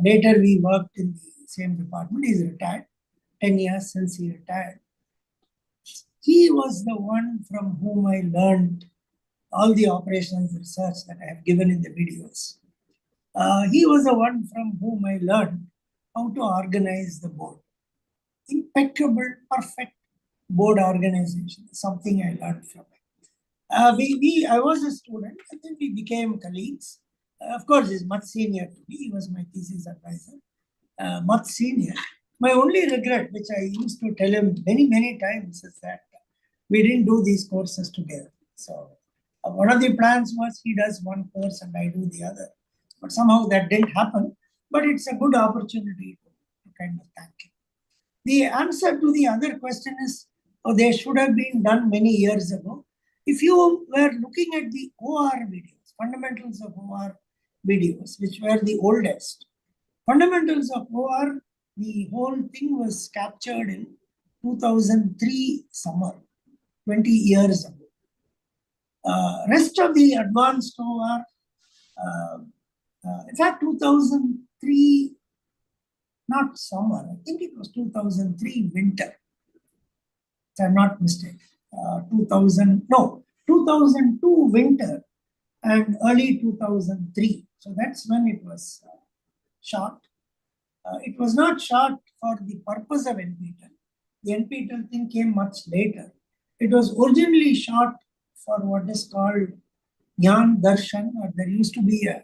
Later, we worked in the same department. He's retired, 10 years since he retired. He was the one from whom I learned all the operations research that I have given in the videos. He was the one from whom I learned how to organize the board. Impeccable, perfect board organization, something I learned from him. I was a student, and then we became colleagues. Of course, he's much senior to me. He was my thesis advisor, much senior. My only regret, which I used to tell him many times, is that we didn't do these courses together. So one of the plans was he does one course and I do the other. But somehow that didn't happen. But it's a good opportunity to kind of thank him. The answer to the other question is, oh, they should have been done many years ago. If you were looking at the OR videos, fundamentals of OR videos, which were the oldest, fundamentals of OR, the whole thing was captured in 2003 summer, 20 years ago. Rest of the advanced OR, in fact, 2003, not summer, I think it was 2003 winter, if I'm not mistaken. 2002 winter and early 2003. So that's when it was shot. It was not shot for the purpose of NPTEL. The NPTEL thing came much later. It was originally shot for what is called Gyan Darshan, or there used to be a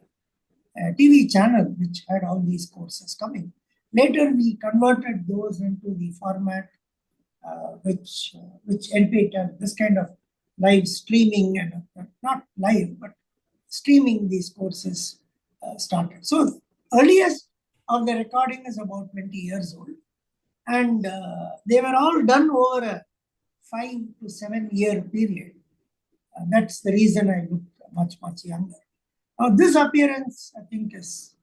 TV channel which had all these courses coming. Later, we converted those into the format which NPTEL, this kind of live streaming, and not live, but streaming these courses started. So earliest of the recording is about 20 years old, and they were all done over a 5 to 7 year period. That's the reason I look much younger. Now this appearance, I think, is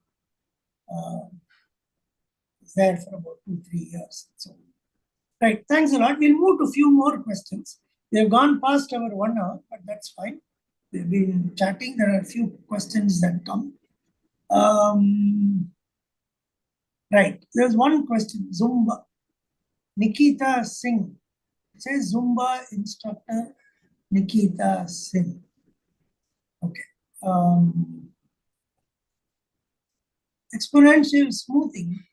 there for about 2-3 years. So, right, thanks a lot. We'll move to a few more questions. We have gone past our 1 hour, but that's fine. We've been chatting. There are a few questions that come. Right, there's one question. Zumba. Nikita Singh. It says Zumba instructor Nikita Singh. Okay. Exponential smoothing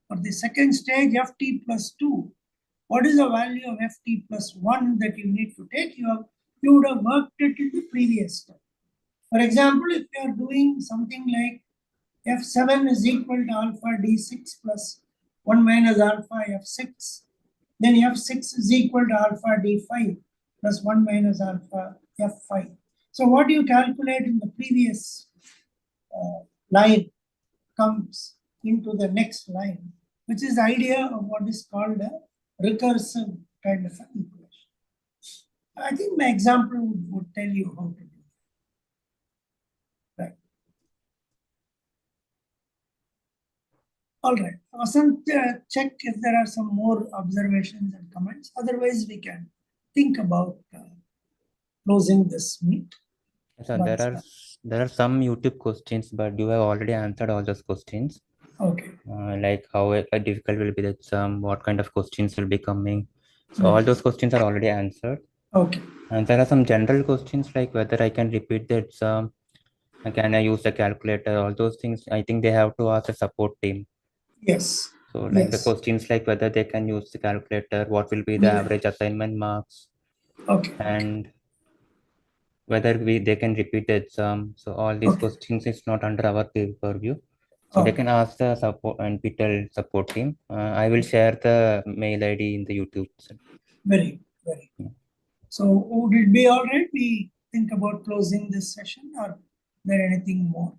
for the second stage ft plus 2. What is the value of ft plus 1 that you need to take? You would have worked it in the previous step. For example, if you are doing something like f7 is equal to alpha d6 plus 1 minus alpha f6, then f6 is equal to alpha d5 plus 1 minus alpha f5. So what you calculate in the previous line comes into the next line, which is the idea of what is called a recursive kind of an equation. I think my example would tell you how to do it. Right. All right. Vasant, check if there are some more observations and comments. Otherwise, we can think about closing this meet. So there are some YouTube questions, but you have already answered all those questions. Okay. Like how difficult will be the exam, what kind of questions will be coming. So all those questions are already answered. Okay. And there are some general questions like whether I can repeat the exam, can I use the calculator, all those things. I think they have to ask the support team. Yes. So like the questions like whether they can use the calculator, what will be the average assignment marks, okay, and whether they can repeat the exam. So all these questions is not under our purview. So they can ask the support NPTEL support team. I will share the mail ID in the YouTube. Very. So would it be all right? We think about closing this session, or there anything more?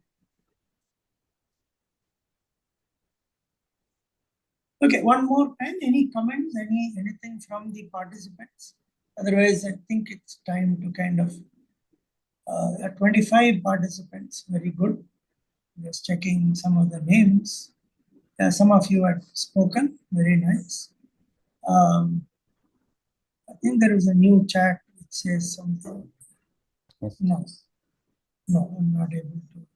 Okay, one more time. Any comments? Anything from the participants? Otherwise, I think it's time to kind of 25 participants. Very good. Just checking some of the names. Some of you have spoken. Very nice. I think there is a new chat which says something. Yes. No, I'm not able to.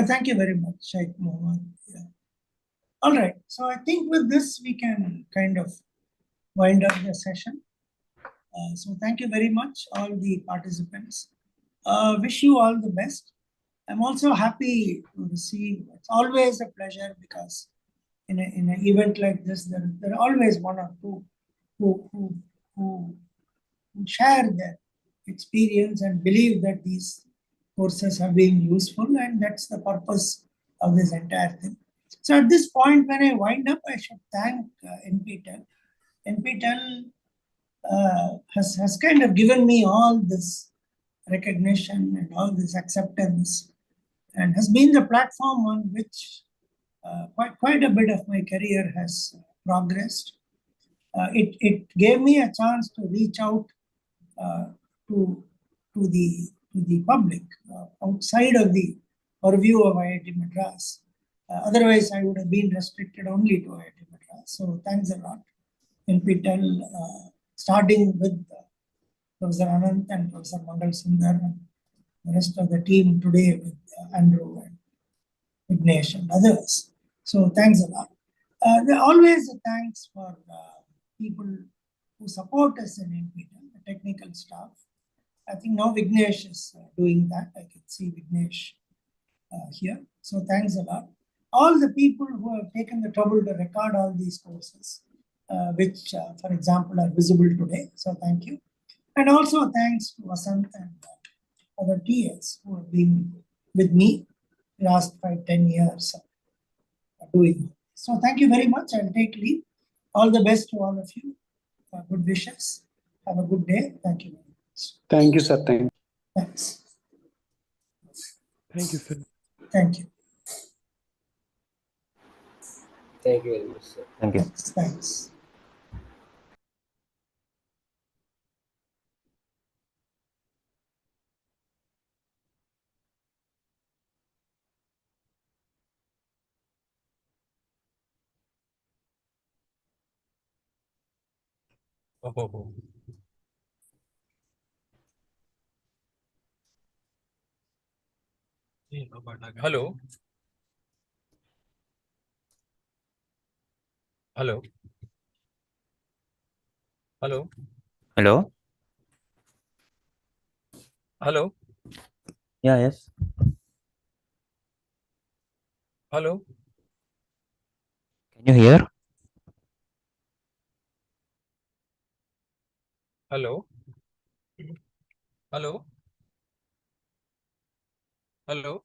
Thank you very much, Sheikh Mohammed. Yeah. All right. So I think with this, we can kind of wind up the session. So thank you very much, all the participants. Wish you all the best. I'm also happy to receive. It's always a pleasure because in an event like this, there are always one or two who share their experience and believe that these courses have been useful, and that's the purpose of this entire thing. So at this point, when I wind up, I should thank NPTEL. NPTEL has kind of given me all this recognition and all this acceptance, and has been the platform on which quite a bit of my career has progressed. It gave me a chance to reach out to the public outside of the purview of IIT Madras. Otherwise, I would have been restricted only to IIT Madras. So thanks a lot, NPTEL, starting with Professor Anant and Professor Mangal Sundar and the rest of the team today with Andrew and Vignesh and others. So thanks a lot. There always a thanks for people who support us in NPTEL, the technical staff. I think now Vignesh is doing that. I can see Vignesh here. So thanks a lot. All the people who have taken the trouble to record all these courses, which, for example, are visible today. So thank you. And also thanks to Vasant and other TAs who have been with me last 5-10 years doing. So thank you very much. I'll take leave. All the best to all of you. Good wishes. Have a good day. Thank you very much. Thank you, sir. Thank you. Thanks. Thank you, Phil. Thank you. Thank you very much, sir. Thank you. Thanks. Oh. Hello. Hello. Hello. Hello? Hello. Yeah, yes. Hello. Can you hear? Hello. Hello. Hello.